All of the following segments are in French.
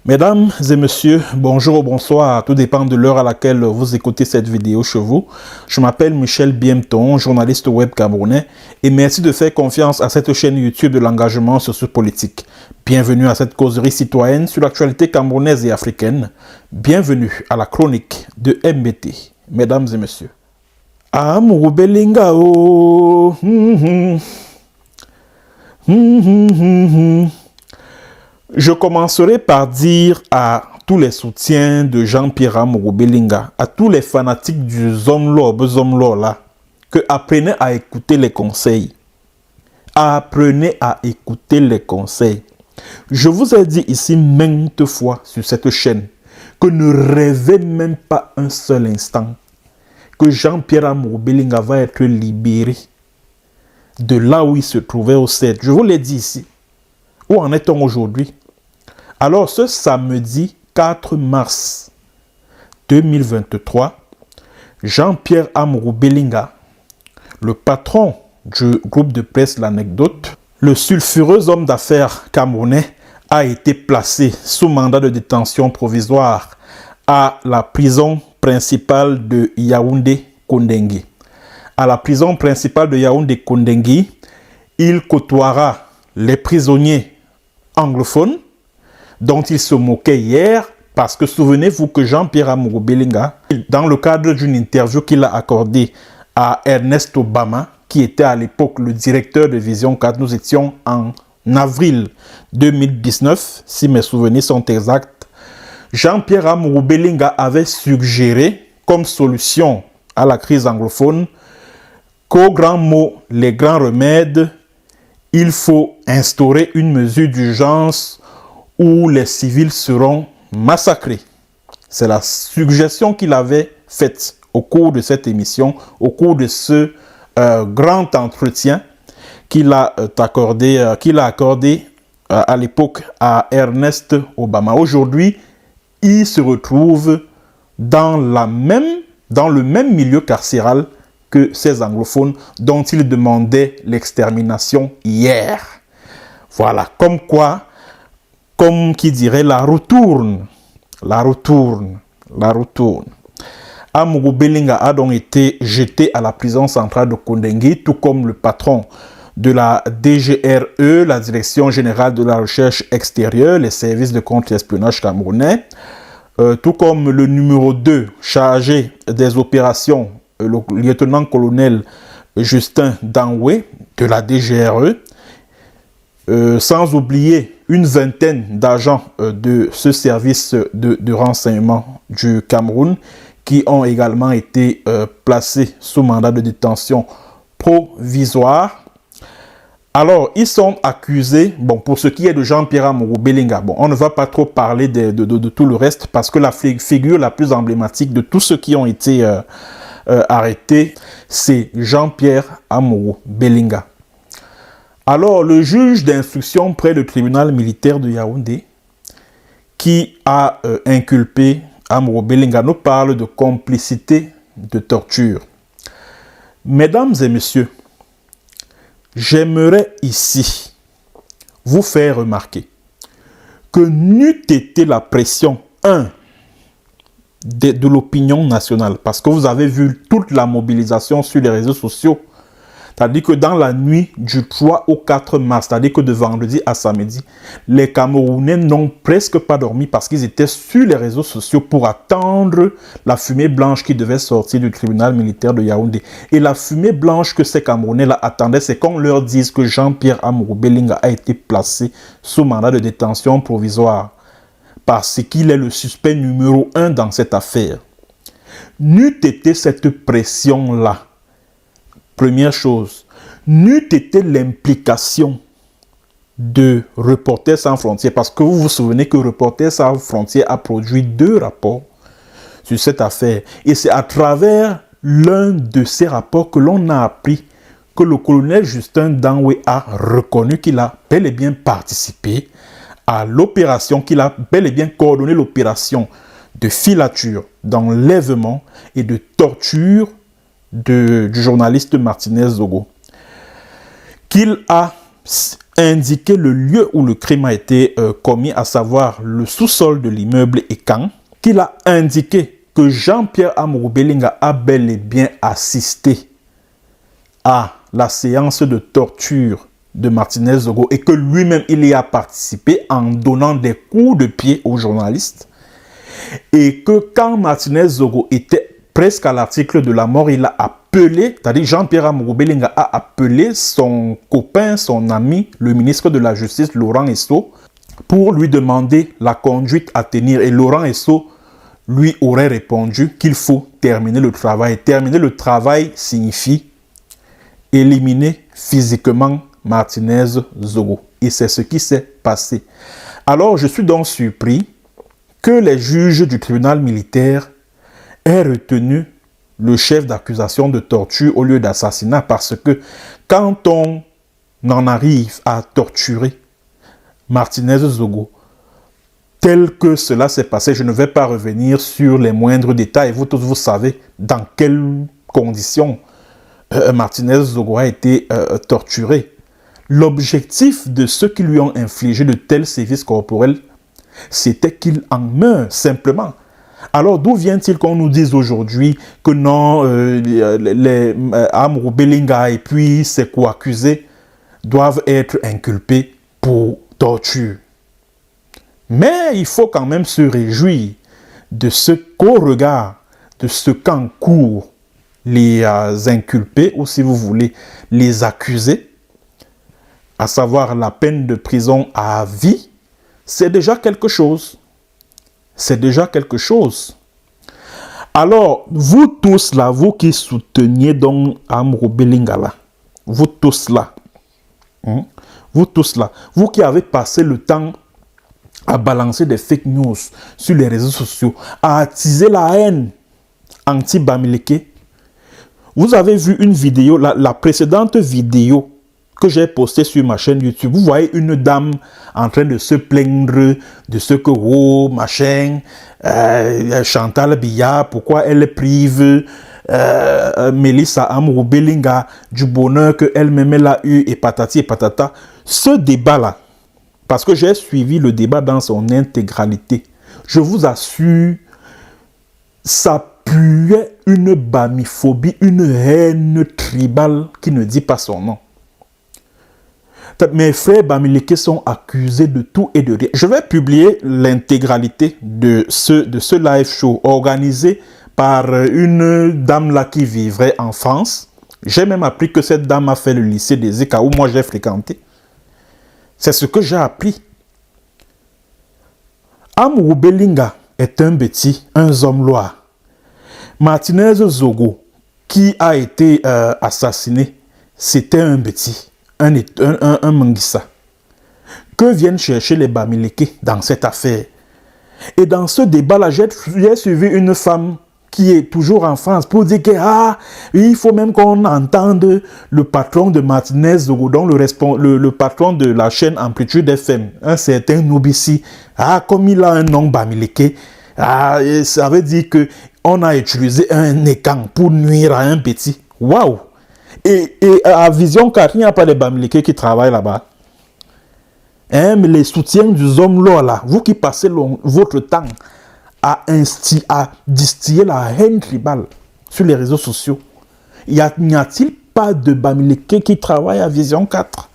Mesdames et messieurs, bonjour ou bonsoir, tout dépend de l'heure à laquelle vous écoutez cette vidéo chez vous. Je m'appelle Michel Biemton, journaliste web camerounais, et merci de faire confiance à cette chaîne YouTube de l'engagement sociopolitique. Bienvenue à cette causerie citoyenne sur l'actualité camerounaise et africaine. Bienvenue à la chronique de MBT. Mesdames et messieurs. Amourou Belinga oh. Je commencerai par dire à tous les soutiens de Jean-Pierre Amourou Belinga, à tous les fanatiques du Zomlo là, que apprenez à écouter les conseils. Apprenez à écouter les conseils. Je vous ai dit ici maintes fois sur cette chaîne que ne rêvez même pas un seul instant que Jean-Pierre Amourou Belinga va être libéré de là où il se trouvait au 7. Je vous l'ai dit ici. Où en est-on aujourd'hui? Alors, ce samedi 4 mars 2023, Jean-Pierre Amourou Belinga, le patron du groupe de presse L'Anecdote, le sulfureux homme d'affaires camerounais, a été placé sous mandat de détention provisoire à la prison principale de Yaoundé-Kondengi. À la prison principale de Yaoundé-Kondengi, il côtoiera les prisonniers anglophones dont il se moquait hier, parce que souvenez-vous que Jean-Pierre Amourou Belinga, dans le cadre d'une interview qu'il a accordée à Ernest Obama, qui était à l'époque le directeur de Vision 4, nous étions en avril 2019, si mes souvenirs sont exacts, Jean-Pierre Amourou Belinga avait suggéré comme solution à la crise anglophone qu'au grand mot, les grands remèdes, il faut instaurer une mesure d'urgence où les civils seront massacrés. C'est la suggestion qu'il avait faite au cours de cette émission, au cours de ce grand entretien qu'il a accordé à l'époque à Ernest Obama. Aujourd'hui, il se retrouve dans le même milieu carcéral que ces anglophones dont il demandait l'extermination hier. Voilà, comme quoi, comme qui dirait, la roue tourne. Amourou Belinga a donc été jeté à la prison centrale de Kondengi, tout comme le patron de la DGRE, la Direction Générale de la Recherche Extérieure, les services de contre-espionnage camerounais, tout comme le numéro 2 chargé des opérations, le lieutenant-colonel Justin Danoué de la DGRE, sans oublier une vingtaine d'agents de ce service de renseignement du Cameroun qui ont également été placés sous mandat de détention provisoire. Alors, ils sont accusés, bon, pour ce qui est de Jean-Pierre Amourou Belinga, bon, on ne va pas trop parler de tout le reste parce que la figure la plus emblématique de tous ceux qui ont été arrêtés, c'est Jean-Pierre Amourou Belinga. Alors, le juge d'instruction près du tribunal militaire de Yaoundé, qui a inculpé Amourou Belinga, nous parle de complicité de torture. Mesdames et messieurs, j'aimerais ici vous faire remarquer que n'eût été la pression, de l'opinion nationale, parce que vous avez vu toute la mobilisation sur les réseaux sociaux. C'est-à-dire que dans la nuit du 3 au 4 mars, c'est-à-dire que de vendredi à samedi, les Camerounais n'ont presque pas dormi parce qu'ils étaient sur les réseaux sociaux pour attendre la fumée blanche qui devait sortir du tribunal militaire de Yaoundé. Et la fumée blanche que ces Camerounais-là attendaient, c'est qu'on leur dise que Jean-Pierre Amourou Belinga a été placé sous mandat de détention provisoire parce qu'il est le suspect numéro 1 dans cette affaire. N'eût été cette pression-là, première chose, n'eût été l'implication de Reporters sans frontières, parce que vous vous souvenez que Reporters sans frontières a produit 2 rapports sur cette affaire. Et c'est à travers l'un de ces rapports que l'on a appris que le colonel Justin Danoué a reconnu qu'il a bel et bien participé à l'opération, qu'il a bel et bien coordonné l'opération de filature, d'enlèvement et de torture du journaliste Martinez Zogo, qu'il a indiqué le lieu où le crime a été commis, à savoir le sous-sol de l'immeuble Ekan, qu'il a indiqué que Jean-Pierre Amourou Belinga a bel et bien assisté à la séance de torture de Martinez Zogo et que lui-même il y a participé en donnant des coups de pied aux journalistes, et que quand Martinez Zogo était presque à l'article de la mort, il a appelé, c'est-à-dire Jean-Pierre Amourou Belinga a appelé son copain, son ami, le ministre de la Justice, Laurent Esso, pour lui demander la conduite à tenir. Et Laurent Esso lui aurait répondu qu'il faut terminer le travail. Terminer le travail signifie éliminer physiquement Martinez Zogo. Et c'est ce qui s'est passé. Alors, je suis donc surpris que les juges du tribunal militaire aient retenu le chef d'accusation de torture au lieu d'assassinat, parce que quand on en arrive à torturer Martinez Zogo tel que cela s'est passé, je ne vais pas revenir sur les moindres détails. Vous tous, vous savez dans quelles conditions Martinez Zogo a été torturé. L'objectif de ceux qui lui ont infligé de tels sévices corporels, c'était qu'il en meure simplement. Alors d'où vient-il qu'on nous dise aujourd'hui que non, les Amourou Belinga et puis ses co-accusés doivent être inculpés pour torture? Mais il faut quand même se réjouir de ce qu'au regard de ce qu'encourent les inculpés, ou si vous voulez, les accusés, à savoir la peine de prison à vie, c'est déjà quelque chose. C'est déjà quelque chose. Alors, vous tous là, vous qui souteniez donc Amourou Belinga là, vous tous là, vous tous là, vous qui avez passé le temps à balancer des fake news sur les réseaux sociaux, à attiser la haine anti-Bamileke, vous avez vu une vidéo, la précédente vidéo que j'ai postée sur ma chaîne YouTube. Vous voyez une dame en train de se plaindre de ce que, oh, machin, Chantal Biya, pourquoi elle prive Melissa Amourou Belinga du bonheur qu'elle-même elle a eu, et patati et patata. Ce débat-là, parce que j'ai suivi le débat dans son intégralité, je vous assure, ça puait une bamiphobie, une haine tribale qui ne dit pas son nom. Mes frères Bamileke sont accusés de tout et de rien. Je vais publier l'intégralité de ce live show organisé par une dame là qui vivrait en France. J'ai même appris que cette dame a fait le lycée des Eka où moi j'ai fréquenté. C'est ce que j'ai appris. Amourou Belinga est un bêtis, un homme loin. Martinez Zogo, qui a été assassiné, c'était un bêtis, un Mangissa. Que viennent chercher les Bamileke dans cette affaire? Et dans ce débat-là, j'ai suivi une femme qui est toujours en France pour dire que il faut même qu'on entende le patron de Martinez Zogo, donc le patron de la chaîne Amplitude FM, un certain Nobissi, comme il a un nom Bamileke, ça veut dire que on a utilisé un écan pour nuire à un petit. Waouh! Et à Vision 4, il n'y a pas de Bamileke qui travaillent là-bas. Mais les soutiens du homme là, vous qui passez votre temps à distiller la haine tribale sur les réseaux sociaux, n'y a-t-il pas de Bamileke qui travaille à Vision 4?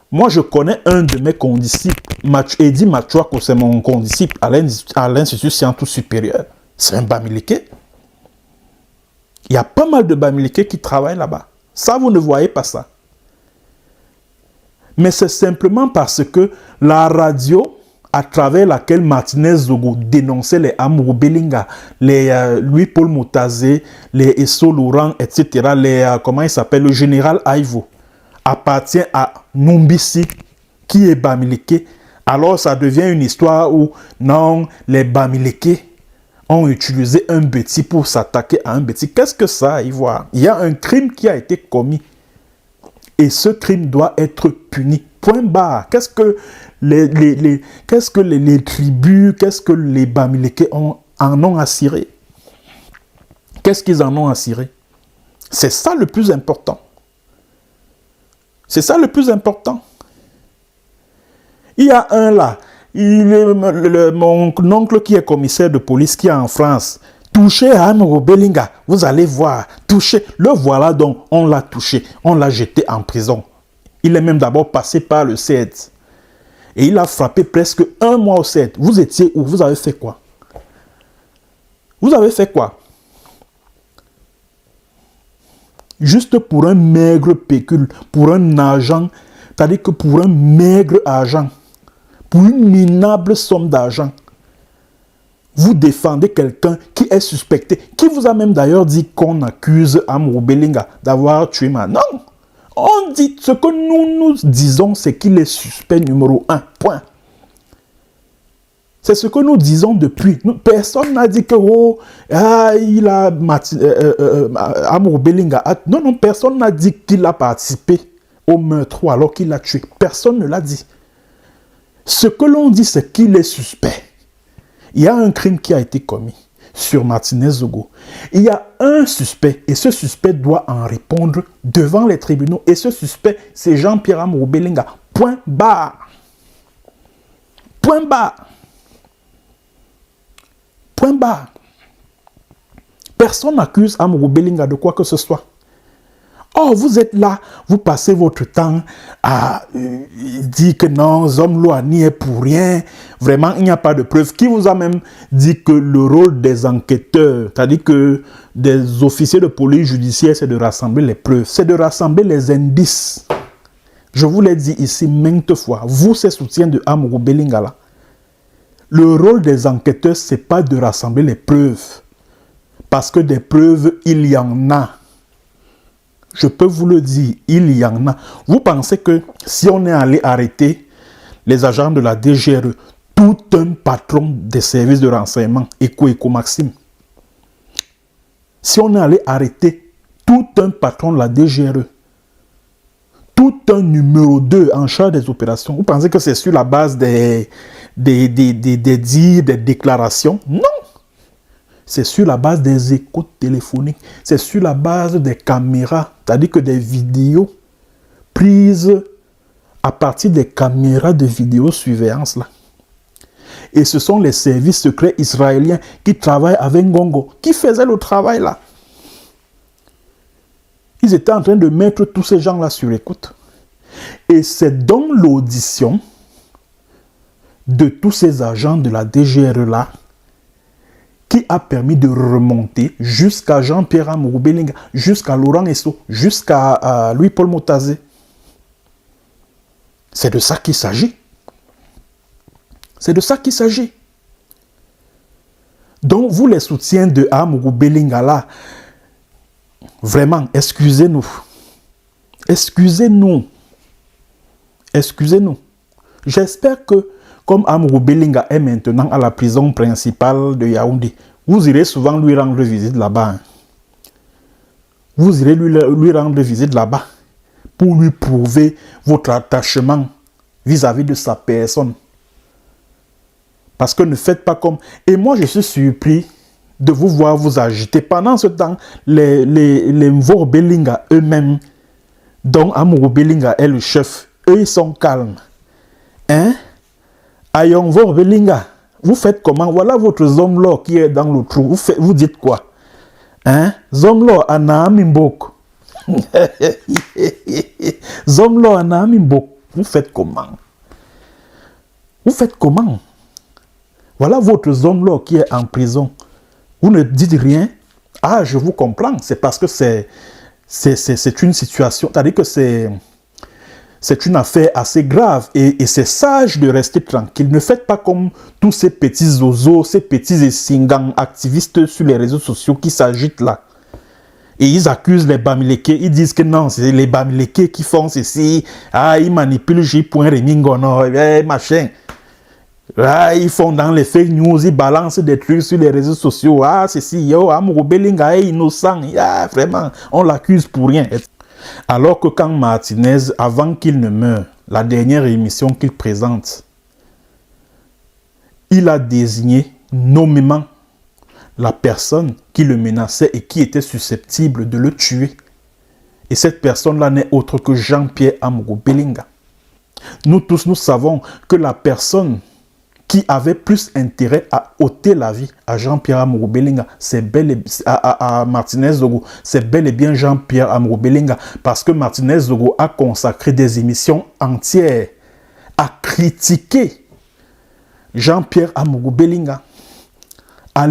Moi, je connais un de mes condisciples, Eddy Machuako, c'est mon condisciple à l'Institut Sciences Supérieur. C'est un Bamileke. Il y a pas mal de Bamileke qui travaillent là-bas. Ça, vous ne voyez pas ça. Mais c'est simplement parce que la radio, à travers laquelle Martinez Zogo dénonçait les Amourou Belinga, les Louis-Paul Moutazé, les Esso Laurent, etc., comment il s'appelle, le général Aïvo, appartient à Numbisi, qui est Bamileke. Alors ça devient une histoire où, non, les Bamileke ont utilisé un bêtis pour s'attaquer à un bêtis. Qu'est-ce que ça, Ivoire? Il y a un crime qui a été commis. Et ce crime doit être puni. Point barre. Qu'est-ce que les tribus, qu'est-ce que les Bamileke en ont à cirer? Qu'est-ce qu'ils en ont à cirer? C'est ça le plus important. C'est ça le plus important. Il y a un là, mon oncle qui est commissaire de police qui est en France. Touchez Amro Belinga, vous allez voir. Touchez, le voilà donc, on l'a touché, on l'a jeté en prison. Il est même d'abord passé par le CED. Et il a frappé presque 1 mois au CED. Vous étiez où? Vous avez fait quoi? Vous avez fait quoi? Juste pour un maigre pécule, pour un argent, c'est-à-dire que pour un maigre argent, pour une minable somme d'argent, vous défendez quelqu'un qui est suspecté, qui vous a même d'ailleurs dit qu'on accuse Amro Belinga d'avoir tué ma... Non! On dit, ce que nous disons, c'est qu'il est suspect numéro 1, point. C'est ce que nous disons depuis. Personne n'a dit que il a Amro Belinga. Non, personne n'a dit qu'il a participé au meurtre alors qu'il l'a tué. Personne ne l'a dit. Ce que l'on dit, c'est qu'il est suspect. Il y a un crime qui a été commis sur Martinez Zogo. Il y a un suspect et ce suspect doit en répondre devant les tribunaux. Et ce suspect, c'est Jean-Pierre Amro Belinga. Point barre. Point barre. Point barre. Personne n'accuse Amro Belinga de quoi que ce soit. Oh, vous êtes là, vous passez votre temps à dire que non, Zomlo n'y est pour rien. Vraiment, il n'y a pas de preuves. Qui vous a même dit que le rôle des enquêteurs, c'est-à-dire que des officiers de police judiciaire, c'est de rassembler les preuves, c'est de rassembler les indices. Je vous l'ai dit ici maintes fois. Vous, ces soutiens de Amro Belinga là, le rôle des enquêteurs, c'est pas de rassembler les preuves. Parce que des preuves, il y en a. Je peux vous le dire, il y en a. Vous pensez que si on est allé arrêter les agents de la DGRE, tout un patron des services de renseignement, Eko Maxime, si on est allé arrêter tout un patron de la DGRE, tout un numéro 2 en charge des opérations, vous pensez que c'est sur la base des dires, des déclarations? Non! C'est sur la base des écoutes téléphoniques. C'est sur la base des caméras. C'est-à-dire que des vidéos prises à partir des caméras de vidéosurveillance là. Et ce sont les services secrets israéliens qui travaillent avec Ngongo, qui faisaient le travail là. Ils étaient en train de mettre tous ces gens-là sur écoute. Et c'est dans l'audition de tous ces agents de la DGRE là qui a permis de remonter jusqu'à Jean-Pierre Amro Belinga, jusqu'à Laurent Esso, jusqu'à Louis-Paul Motazé. C'est de ça qu'il s'agit. C'est de ça qu'il s'agit. Donc, vous les soutiens de Amro Belinga là, vraiment, excusez-nous. Excusez-nous. Excusez-nous. J'espère que comme Amro Belinga est maintenant à la prison principale de Yaoundé, vous irez souvent lui rendre visite là-bas. Vous irez lui rendre visite là-bas pour lui prouver votre attachement vis-à-vis de sa personne. Parce que ne faites pas comme... Et moi, je suis surpris de vous voir vous agiter. Pendant ce temps, les Mvor Belinga eux-mêmes, dont Amro Belinga est le chef, eux, ils sont calmes. Hein? Ayonvor Belinga, vous faites comment? Voilà votre Zomlo qui est dans le trou. Vous dites quoi? Hein? Zomlo Anahamimbok. Zomlo Anahamimbok. Vous faites comment? Vous faites comment? Voilà votre Zomlo qui est en prison. Vous ne dites rien. Ah, je vous comprends. C'est parce que c'est une situation. C'est-à-dire que c'est une affaire assez grave et c'est sage de rester tranquille. Ne faites pas comme tous ces petits zozos, ces petits essingans activistes sur les réseaux sociaux qui s'agitent là. Et ils accusent les Bamileke, ils disent que non, c'est les Bamileke qui font ceci. Ah, ils manipulent J.Remingo, machin. Ah, ils font dans les fake news, ils balancent des trucs sur les réseaux sociaux. Ah, ceci, yo, Amro Belinga est innocent. Ah, vraiment, on l'accuse pour rien. Alors que quand Martinez, avant qu'il ne meure, la dernière émission qu'il présente, il a désigné nommément la personne qui le menaçait et qui était susceptible de le tuer. Et cette personne-là n'est autre que Jean-Pierre Amro Belinga. Nous tous, nous savons que la personne qui avait plus intérêt à ôter la vie à Jean-Pierre Amourou Belinga, c'est bel et à Martinez Zogo, c'est bel et bien Jean-Pierre Amourou Belinga, parce que Martinez Zogo a consacré des émissions entières à critiquer Jean-Pierre Amourou Belinga, à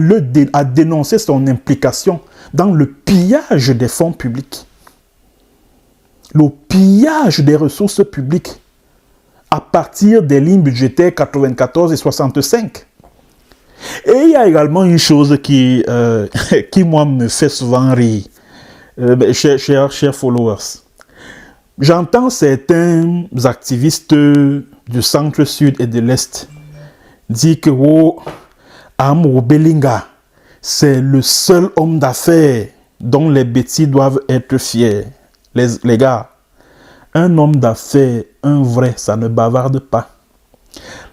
dénoncer son implication dans le pillage des fonds publics, le pillage des ressources publiques, à partir des lignes budgétaires 94 et 65. Et il y a également une chose qui moi, me fait souvent rire, chers followers. J'entends certains activistes du centre-sud et de l'Est dire que Amourou Belinga, c'est le seul homme d'affaires dont les bêtis doivent être fiers. Les gars, un homme d'affaires, un vrai, ça ne bavarde pas.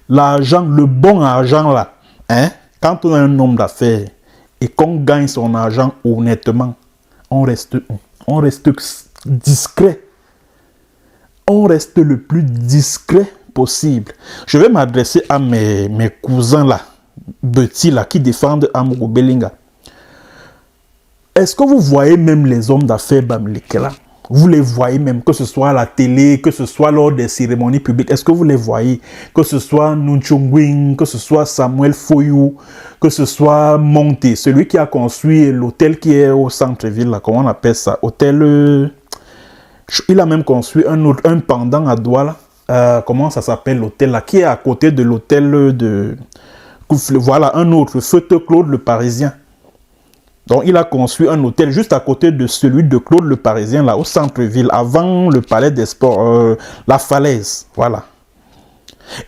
L'argent, le bon argent là, quand on a un homme d'affaires et qu'on gagne son argent honnêtement, on reste discret. On reste le plus discret possible. Je vais m'adresser à mes cousins là, petits là, qui défendent Amourou Belinga. Est-ce que vous voyez même les hommes d'affaires Bamileke là? Vous les voyez même, que ce soit à la télé, que ce soit lors des cérémonies publiques. Est-ce que vous les voyez? Que ce soit Nunchungwing, que ce soit Samuel Foyou, que ce soit Monté, celui qui a construit l'hôtel qui est au centre-ville, là, comment on appelle ça? Hôtel... il a même construit un pendant à Douala. Comment ça s'appelle l'hôtel là? Qui est à côté de l'hôtel de... Voilà, un autre, Feu Claude le Parisien. Donc, il a construit un hôtel juste à côté de celui de Claude le Parisien, là, au centre-ville, avant le palais des sports, la Falaise, voilà.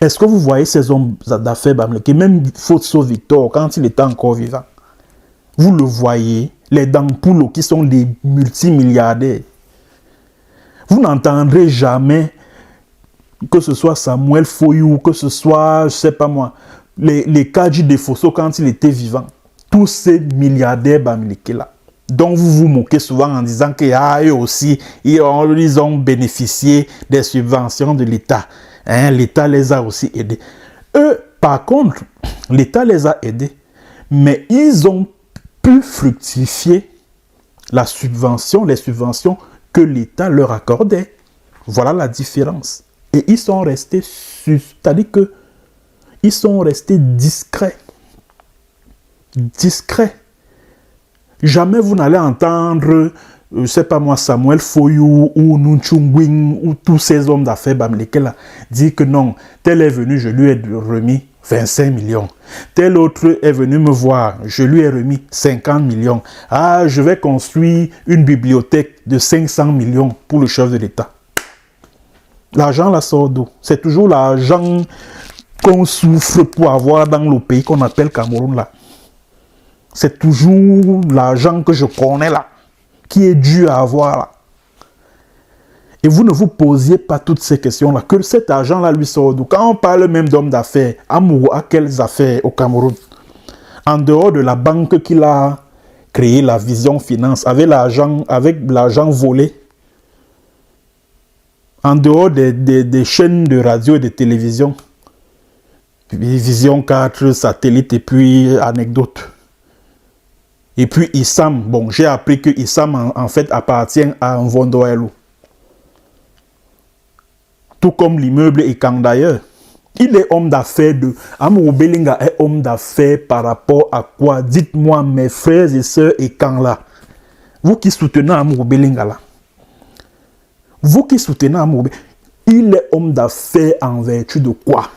Est-ce que vous voyez ces hommes d'affaires Bamileke, même Fotso Victor, quand il était encore vivant, vous le voyez, les Dampulo, qui sont des multimilliardaires. Vous n'entendrez jamais que ce soit Samuel Foyou, que ce soit, je sais pas moi, les Kadji de Fosso quand il était vivant. Tous ces milliardaires Bamileke là, dont vous vous moquez souvent en disant qu'eux aussi, ils ont bénéficié des subventions de l'État. L'État les a aussi aidés. Eux, par contre, l'État les a aidés, mais ils ont pu fructifier les subventions que l'État leur accordait. Voilà la différence. Et ils sont restés, c'est-à-dire que ils sont restés discrets. Discret. Jamais vous n'allez entendre, je sais pas moi, Samuel Foyou ou Nunchungwing ou tous ces hommes d'affaires Bamileke là dire que non, tel est venu, je lui ai remis 25 millions. Tel autre est venu me voir, je lui ai remis 50 millions. Ah, je vais construire une bibliothèque de 500 millions pour le chef de l'État. L'argent là sort d'où? C'est toujours l'argent qu'on souffre pour avoir dans le pays qu'on appelle Cameroun là. C'est toujours l'argent que je connais là, qui est dû à avoir là. Et vous ne vous posiez pas toutes ces questions-là, que cet argent-là lui sort d'où? Quand on parle même d'homme d'affaires, Amourou a quelles affaires au Cameroun? En dehors de la banque qu'il a créée, la Vision Finance, avec l'argent volé, en dehors des chaînes de radio et de télévision, Vision 4, Satellite et puis Anecdote. Et puis Issam, bon, j'ai appris que Issam en fait appartient à Nvondo-Elou. Tout comme l'immeuble Ekang d'ailleurs. Il est homme d'affaires de... Amourou Belinga est homme d'affaires par rapport à quoi? Dites-moi mes frères et sœurs Ekang là. Vous qui soutenez Amourou Belinga là. Vous qui soutenez Amourou Belinga. Il est homme d'affaires en vertu de quoi?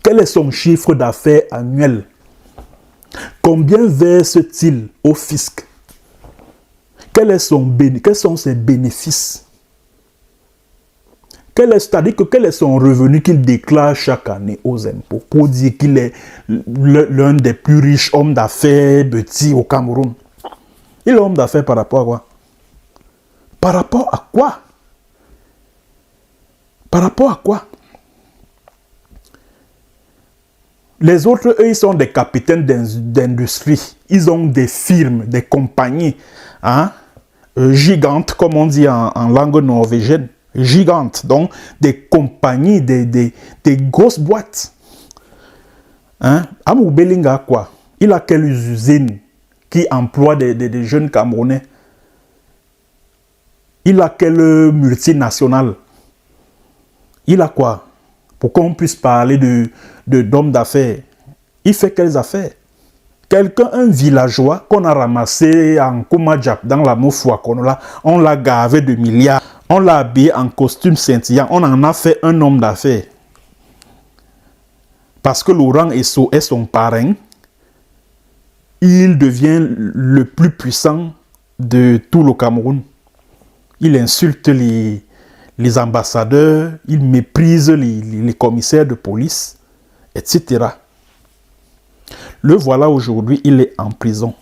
Quel est son chiffre d'affaires annuel? Combien verse-t-il au fisc? Quels sont ses bénéfices? C'est-à-dire que quel est son revenu qu'il déclare chaque année aux impôts pour dire qu'il est l'un des plus riches hommes d'affaires petits au Cameroun? Il est homme d'affaires par rapport à quoi? Par rapport à quoi? Par rapport à quoi? Les autres, eux, ils sont des capitaines d'industrie. Ils ont des firmes, des compagnies gigantes, comme on dit en langue norvégienne. gigantes, donc des compagnies, des grosses boîtes. Hein? Amourou Belinga, quoi? Il a quelles usines qui emploient des jeunes Camerounais? Il a quelle multinationale? Il a quoi? Pour qu'on puisse parler d'homme d'affaires. Il fait quelles affaires? Quelqu'un, un villageois qu'on a ramassé en Koumadjap dans la Mofouakonola, on l'a gavé de milliards, on l'a habillé en costume scintillant, on en a fait un homme d'affaires. Parce que Laurent Esso est son parrain, il devient le plus puissant de tout le Cameroun. Il insulte les ambassadeurs, il méprise les commissaires de police, etc. Le voilà aujourd'hui, il est en prison.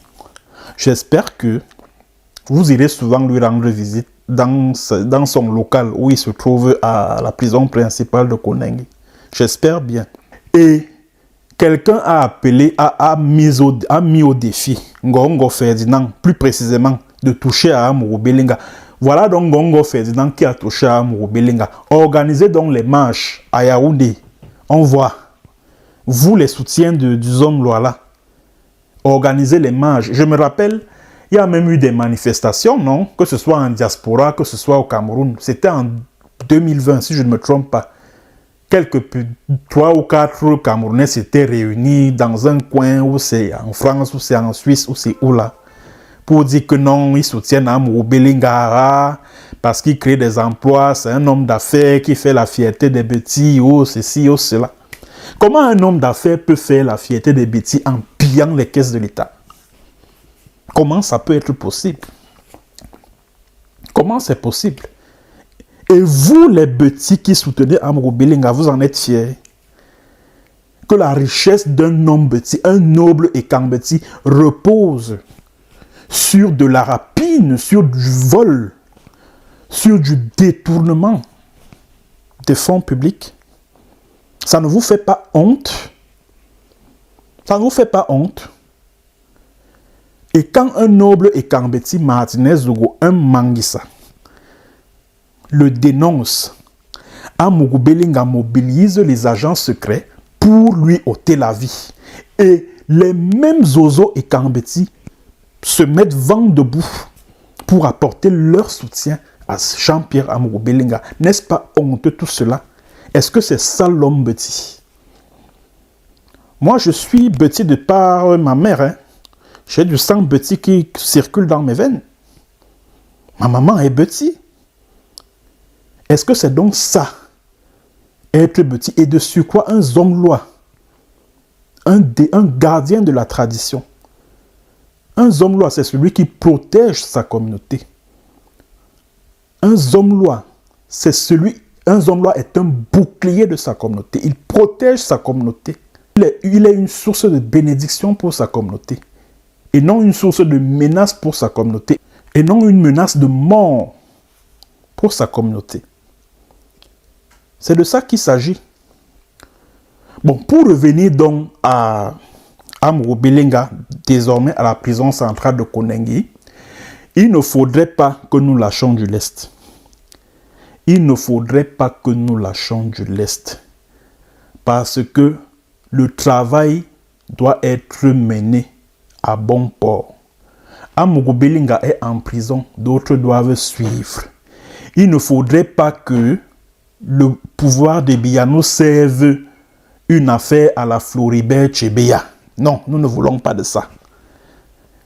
J'espère que vous irez souvent lui rendre visite dans son local où il se trouve à la prison principale de Konengi. J'espère bien. Et quelqu'un a appelé, a mis au défi Ngongo Ferdinand, plus précisément, de toucher à Amourou Belinga. Voilà donc Ngongo Ferdinand qui a touché à Amourou Belinga. Organisez donc les marches à Yaoundé. On voit. Vous, les soutiens du homme Loala, organisez les marches. Je me rappelle, il y a même eu des manifestations, non? Que ce soit en diaspora, que ce soit au Cameroun. C'était en 2020, si je ne me trompe pas. 3 ou 4 Camerounais s'étaient réunis dans un coin, où c'est en France, où c'est en Suisse, où c'est où là, pour dire que non, ils soutiennent Amourou Belinga parce qu'il crée des emplois, c'est un homme d'affaires qui fait la fierté des petits, ou ceci, ou cela. Comment un homme d'affaires peut faire la fierté des petits en pillant les caisses de l'État? Comment ça peut être possible? Comment c'est possible? Et vous, les petits qui soutenez Amourou Belinga, vous en êtes fiers? Que la richesse d'un homme petit, un noble et Kambeti, repose sur de la rapine, sur du vol, sur du détournement des fonds publics? Ça ne vous fait pas honte? Ça ne vous fait pas honte? Et quand un noble et Kambeti Martinez Zogo, un Manguissa, le dénonce, Amourou Belinga mobilise les agents secrets pour lui ôter la vie. Et les mêmes Zozo et Kambeti se mettent vent debout pour apporter leur soutien à Jean-Pierre Amourou Belinga. N'est-ce pas honteux tout cela? Est-ce que c'est ça l'homme petit? Moi, je suis petit de par ma mère. Hein. J'ai du sang petit qui circule dans mes veines. Ma maman est petit. Est-ce que c'est donc ça, être petit? Et de surcroît, un homme-loi, un gardien de la tradition. Un homme-loi, c'est celui qui protège sa communauté. Un homme-loi, c'est celui... Un homme-loi est un bouclier de sa communauté. Il protège sa communauté. Il est une source de bénédiction pour sa communauté. Et non une source de menace pour sa communauté. Et non une menace de mort pour sa communauté. C'est de ça qu'il s'agit. Bon, pour revenir donc à Amourou Belinga, désormais à la prison centrale de Konengi, il ne faudrait pas que nous lâchions du lest. Il ne faudrait pas que nous lâchions du lest. Parce que le travail doit être mené à bon port. Amourou Belinga est en prison, d'autres doivent suivre. Il ne faudrait pas que le pouvoir de Biano serve une affaire à la Floribert Chebeya. Non, nous ne voulons pas de ça.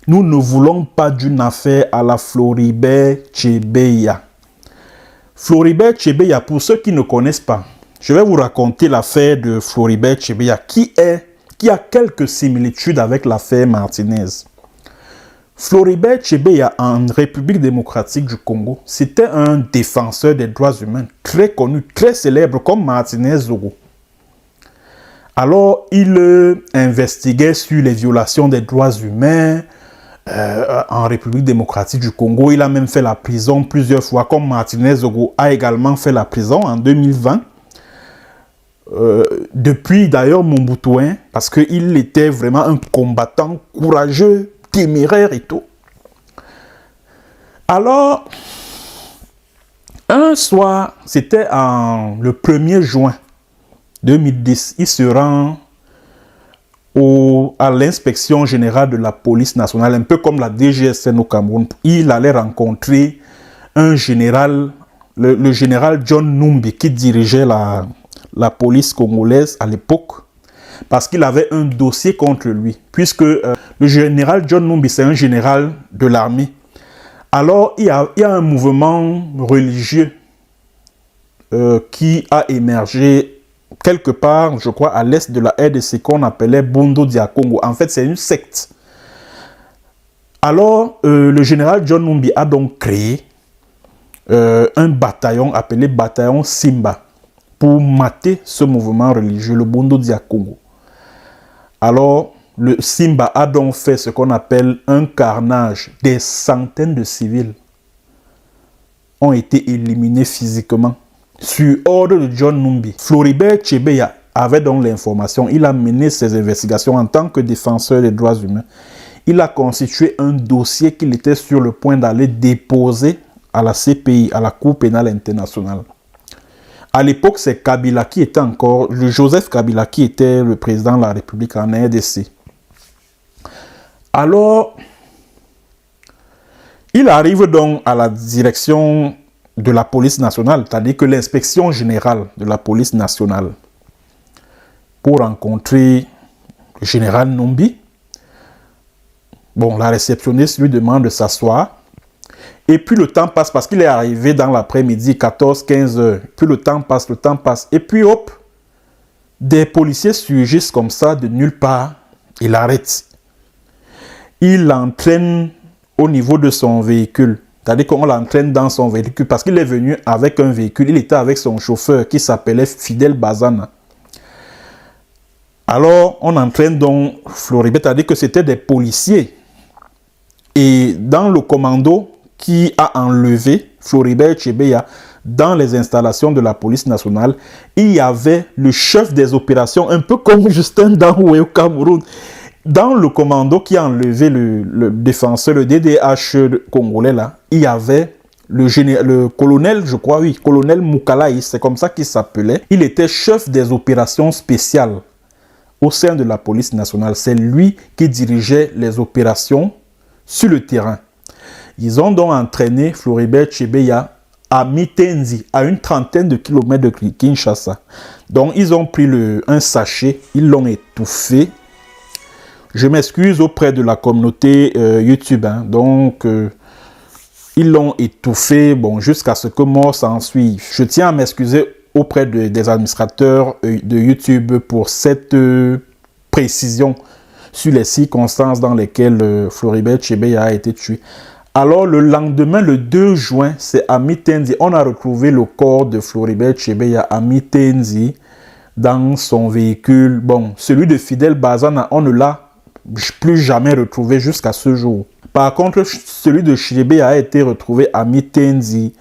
Nous ne voulons pas d'une affaire à la Floribert Chebeya. Floribert Chebeya, pour ceux qui ne connaissent pas, je vais vous raconter l'affaire de Floribert Chebeya qui a quelques similitudes avec l'affaire Martinez. Floribert Chebeya, en République démocratique du Congo, c'était un défenseur des droits humains très connu, très célèbre comme Martinez Zogo. Alors, il investiguait sur les violations des droits humains en République démocratique du Congo. Il a même fait la prison plusieurs fois, comme Martinez Zogo a également fait la prison en 2020. Depuis d'ailleurs Mobutu, parce qu'il était vraiment un combattant courageux, téméraire et tout. Alors, Un soir, c'était le 1er juin 2010, il se rend à l'inspection générale de la police nationale, un peu comme la DGSN au Cameroun. Il allait rencontrer un général, le général John Numbi, qui dirigeait la police congolaise à l'époque, parce qu'il avait un dossier contre lui, puisque le général John Numbi, c'est un général de l'armée. Alors, il y a un mouvement religieux qui a émergé quelque part, je crois, à l'est de la RDC, qu'on appelait Bondo Dia Congo. En fait, c'est une secte. Alors, le général John Numbi a donc créé un bataillon appelé bataillon Simba pour mater ce mouvement religieux, le Bondo Dia Congo. Alors, le Simba a donc fait ce qu'on appelle un carnage. Des centaines de civils ont été éliminés physiquement sur ordre de John Numbi. Floribert Chebeya avait donc l'information. Il a mené ses investigations en tant que défenseur des droits humains. Il a constitué un dossier qu'il était sur le point d'aller déposer à la CPI, à la Cour pénale internationale. À l'époque, c'est Kabila qui était encore, le Joseph Kabila qui était le président de la République en RDC. Alors, il arrive donc à la direction de la police nationale, c'est-à-dire que l'inspection générale de la police nationale, pour rencontrer le général Numbi. Bon, la réceptionniste lui demande de s'asseoir. Et puis le temps passe parce qu'il est arrivé dans l'après-midi, 14-15 heures. Puis le temps passe. Et puis hop, des policiers surgissent comme ça de nulle part. Il arrête. Il l'entraîne au niveau de son véhicule. C'est-à-dire qu'on l'entraîne dans son véhicule parce qu'il est venu avec un véhicule. Il était avec son chauffeur qui s'appelait Fidel Bazana. Alors, on entraîne donc Floribert, c'est-à-dire que c'était des policiers. Et dans le commando qui a enlevé Floribert Chebeya dans les installations de la police nationale, il y avait le chef des opérations, un peu comme Justin Danhoué au Cameroun. Dans le commando qui a enlevé le défenseur, le DDH congolais, là, il y avait le colonel, je crois, oui, colonel Moukalaï, c'est comme ça qu'il s'appelait. Il était chef des opérations spéciales au sein de la police nationale. C'est lui qui dirigeait les opérations sur le terrain. Ils ont donc entraîné Floribert Chebeya à Mitenzi, à une trentaine de kilomètres de Kinshasa. Donc, ils ont pris un sachet, ils l'ont étouffé. Je m'excuse auprès de la communauté YouTube. Hein. Donc, ils l'ont étouffé jusqu'à ce que mort s'en suive. Je tiens à m'excuser auprès des administrateurs de YouTube pour cette précision sur les circonstances dans lesquelles Floribert Chebeya a été tué. Alors, le lendemain, le 2 juin, c'est à Mitenzi. On a retrouvé le corps de Floribert Chebeya à Mitenzi dans son véhicule. Bon, celui de Fidel Bazana, on ne l'a plus jamais retrouvé jusqu'à ce jour. Par contre, celui de Chebeya a été retrouvé à Mitenzi.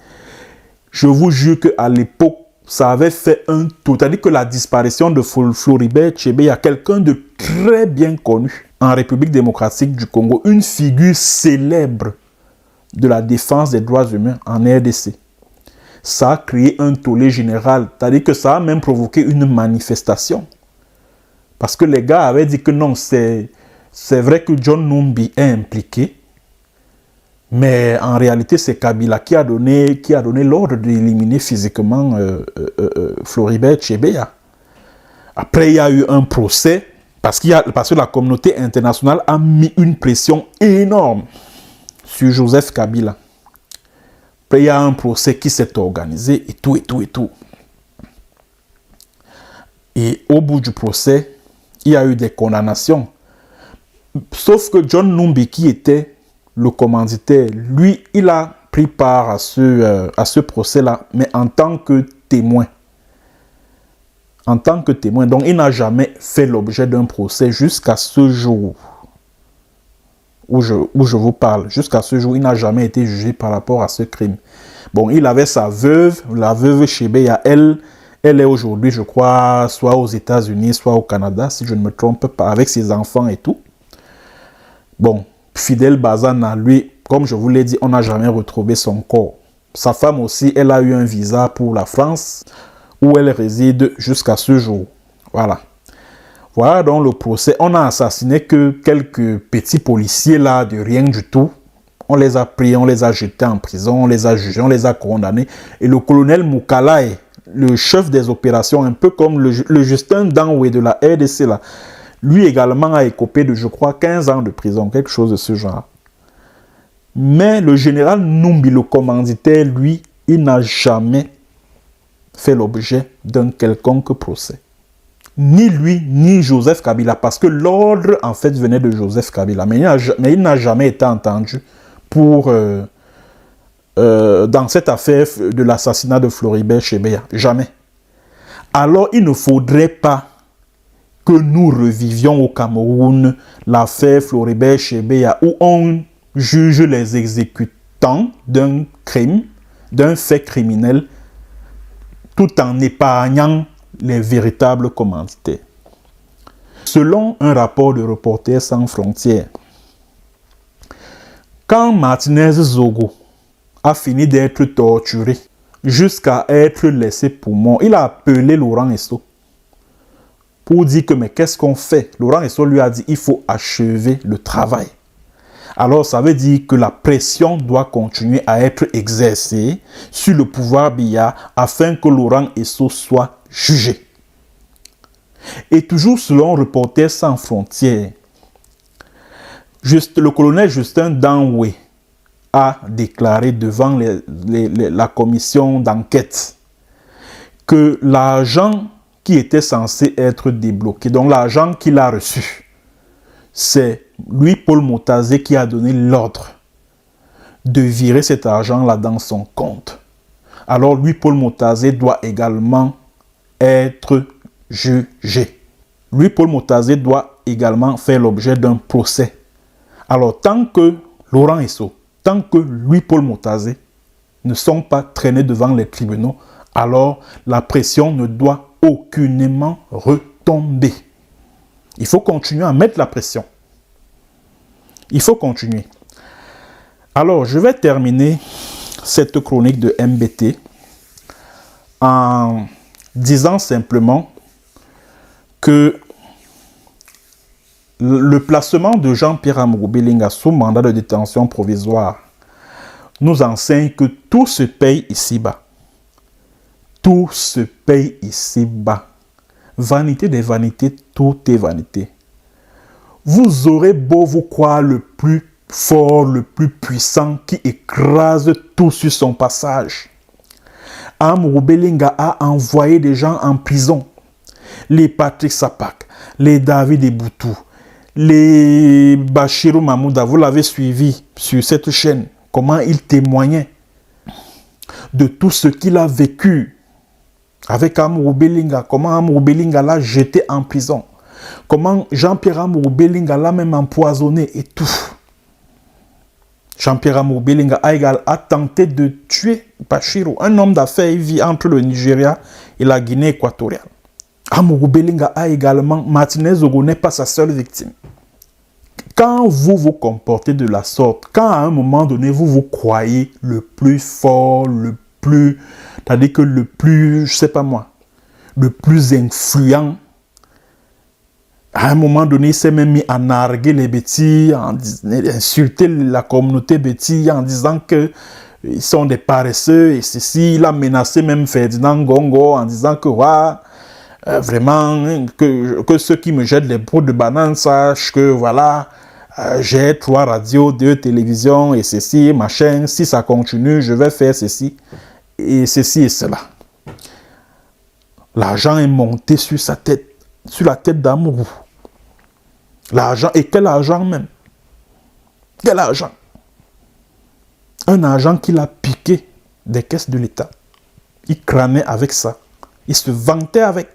Je vous jure qu'à l'époque, ça avait fait un tour. C'est-à-dire que la disparition de Floribert Chebeya, quelqu'un de très bien connu en République démocratique du Congo, une figure célèbre de la défense des droits humains en RDC. Ça a créé un tollé général. C'est-à-dire que ça a même provoqué une manifestation. Parce que les gars avaient dit que non, c'est vrai que John Numbi est impliqué. Mais en réalité, c'est Kabila qui a donné l'ordre d'éliminer physiquement Floribert Chebeya. Après, il y a eu un procès parce que la communauté internationale a mis une pression énorme sur Joseph Kabila. Après, il y a un procès qui s'est organisé et tout. Et au bout du procès, il y a eu des condamnations. Sauf que John Numbi, qui était le commanditaire, lui, il a pris part à ce procès-là, mais en tant que témoin. En tant que témoin. Donc, il n'a jamais fait l'objet d'un procès jusqu'à ce jour où je vous parle. Jusqu'à ce jour, il n'a jamais été jugé par rapport à ce crime. Bon, il avait sa veuve, la veuve Chebeya. Elle est aujourd'hui, je crois, soit aux États-Unis, soit au Canada, si je ne me trompe pas, avec ses enfants et tout. Bon, Fidel Bazana, lui, comme je vous l'ai dit, on n'a jamais retrouvé son corps. Sa femme aussi, elle a eu un visa pour la France où elle réside jusqu'à ce jour. Voilà. Voilà donc le procès. On a assassiné que quelques petits policiers là de rien du tout. On les a pris, on les a jetés en prison, on les a jugés, on les a condamnés. Et le colonel Moukalaï, le chef des opérations, un peu comme le Justin Danwe de la RDC là, lui également a écopé de, je crois, 15 ans de prison, quelque chose de ce genre. Mais le général Numbi, le commanditaire, lui, il n'a jamais fait l'objet d'un quelconque procès. Ni lui, ni Joseph Kabila, parce que l'ordre, en fait, venait de Joseph Kabila. Mais il n'a jamais été entendu pour, dans cette affaire de l'assassinat de Floribert Chebeya. Jamais. Alors, il ne faudrait pas que nous revivions au Cameroun l'affaire Floribert Chebeya, où on juge les exécutants d'un crime, d'un fait criminel, tout en épargnant les véritables commanditaires. Selon un rapport de Reporters sans frontières, quand Martinez Zogo a fini d'être torturé jusqu'à être laissé pour mort, il a appelé Laurent Esso pour dire que mais qu'est-ce qu'on fait? Laurent Esso lui a dit il faut achever le travail. Alors ça veut dire que la pression doit continuer à être exercée sur le pouvoir Biya afin que Laurent Esso soit jugé. Et toujours selon Reporters sans frontières, le colonel Justin Danwe a déclaré devant la commission d'enquête que l'argent qui était censé être débloqué, donc l'argent qu'il a reçu, c'est lui, Paul Motazé, qui a donné l'ordre de virer cet argent-là dans son compte. Alors lui, Paul Motazé, doit également être jugé. Lui, Paul Motazé, doit également faire l'objet d'un procès. Alors tant que Laurent Esso, tant que lui, Paul Motazé, ne sont pas traînés devant les tribunaux, alors la pression ne doit aucunement retomber. Il faut continuer à mettre la pression. Il faut continuer. Alors, je vais terminer cette chronique de MBT en disant simplement que le placement de Jean-Pierre Amourou Belinga sous mandat de détention provisoire nous enseigne que tout se paye ici-bas. Tout se paye ici-bas. Vanité des vanités, tout est vanité. Vous aurez beau vous croire le plus fort, le plus puissant qui écrase tout sur son passage. Amourou Belinga a envoyé des gens en prison. Les Patrick Sapak, les David Eboutou, les Bachirou Mamouda, vous l'avez suivi sur cette chaîne, comment il témoignait de tout ce qu'il a vécu avec Amourou Belinga, comment Amourou Belinga l'a jeté en prison, comment Jean-Pierre Amourou Belinga l'a même empoisonné et tout. Jean-Pierre Amourou Belinga a tenté de tuer Bachirou, un homme d'affaires, il vit entre le Nigeria et la Guinée équatoriale. Amourou Belinga a également, Martinez Zogo n'est pas sa seule victime. Quand vous vous comportez de la sorte, quand à un moment donné vous vous croyez le plus fort, le plus, c'est-à-dire que le plus, je sais pas moi, le plus influent, à un moment donné, il s'est même mis à narguer les bêtis, à insulter la communauté bêtis en disant que ils sont des paresseux et ceci. Il a menacé même Ferdinand Gongo en disant que vraiment que ceux qui me jettent les pots de banane sachent que voilà, j'ai 3 radios, 2 télévisions et ceci, machin. Si ça continue, je vais faire ceci et ceci et cela. L'argent est monté sur sa tête, sur la tête d'Amourou. L'argent, et quel argent même? Quel argent? Un argent qu'il a piqué des caisses de l'État. Il crânait avec ça. Il se vantait avec.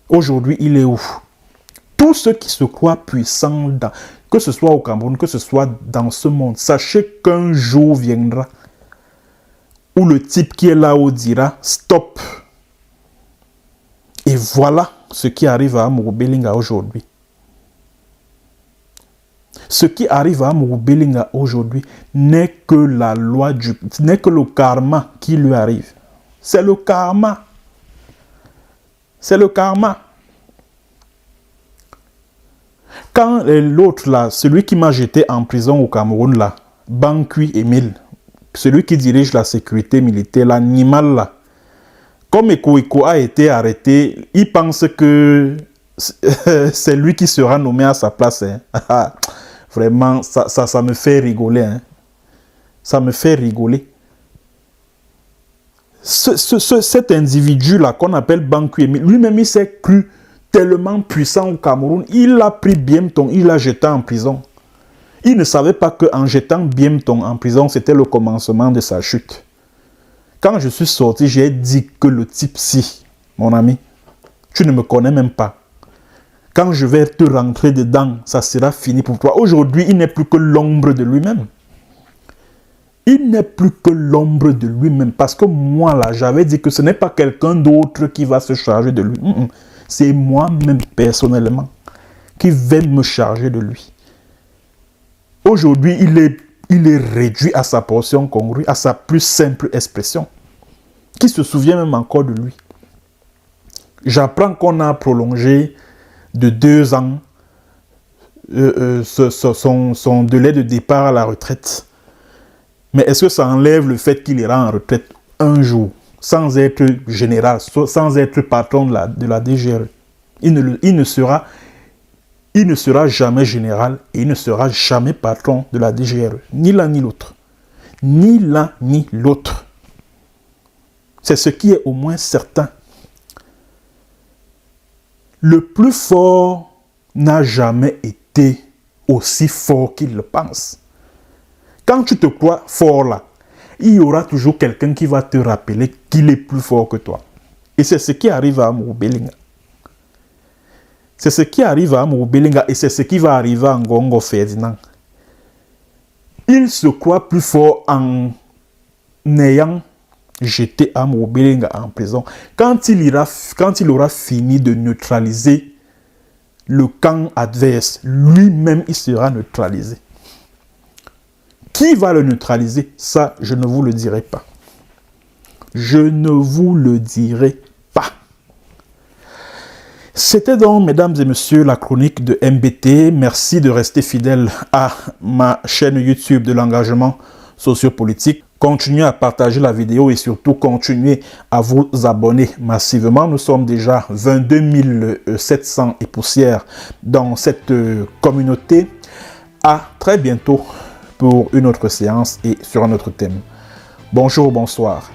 Aujourd'hui, il est où? Tous ceux qui se croient puissants, que ce soit au Cameroun, que ce soit dans ce monde, sachez qu'un jour viendra où le type qui est là-haut dira stop. Et voilà ce qui arrive à Amourou Belinga aujourd'hui. Ce qui arrive à Amourou Belinga aujourd'hui n'est que la loi n'est que le karma qui lui arrive. C'est le karma. C'est le karma. Quand l'autre là, celui qui m'a jeté en prison au Cameroun là, Bankui Emile, celui qui dirige la sécurité militaire, l'animal là, comme Eko a été arrêté, il pense que c'est lui qui sera nommé à sa place. Hein. Vraiment, ça me fait rigoler. Hein. Ça me fait rigoler. Cet individu-là qu'on appelle Bankui, lui-même, il s'est cru tellement puissant au Cameroun. Il a pris Biemton, il l'a jeté en prison. Il ne savait pas qu'en jetant Biemton en prison, c'était le commencement de sa chute. Quand je suis sorti, j'ai dit que le type, si, mon ami, tu ne me connais même pas. Quand je vais te rentrer dedans, ça sera fini pour toi. Aujourd'hui, il n'est plus que l'ombre de lui-même. Il n'est plus que l'ombre de lui-même. Parce que moi, là, j'avais dit que ce n'est pas quelqu'un d'autre qui va se charger de lui. C'est moi-même, personnellement, qui vais me charger de lui. Aujourd'hui, il est réduit à sa portion congrue, à sa plus simple expression. Qui se souvient même encore de lui. J'apprends qu'on a prolongé de 2 ans son délai de départ à la retraite. Mais est-ce que ça enlève le fait qu'il ira en retraite un jour, sans être général, sans être patron de la DGRE? Il ne sera jamais général et il ne sera jamais patron de la DGRE. Ni l'un ni l'autre. Ni l'un ni l'autre. C'est ce qui est au moins certain. Le plus fort n'a jamais été aussi fort qu'il le pense. Quand tu te crois fort là, il y aura toujours quelqu'un qui va te rappeler qu'il est plus fort que toi. Et c'est ce qui arrive à Amourou Belinga. C'est ce qui arrive à Amourou Belinga et c'est ce qui va arriver à Ngongo Ferdinand. Il se croit plus fort en ayant jeté Amourou Belinga en prison. Quand il aura fini de neutraliser le camp adverse, lui-même, il sera neutralisé. Qui va le neutraliser? Ça, je ne vous le dirai pas. Je ne vous le dirai pas. C'était donc, mesdames et messieurs, la chronique de MBT. Merci de rester fidèle à ma chaîne YouTube de l'engagement sociopolitique. Continuez à partager la vidéo et surtout continuez à vous abonner massivement. Nous sommes déjà 22 700 et poussières dans cette communauté. À très bientôt pour une autre séance et sur un autre thème. Bonjour, bonsoir.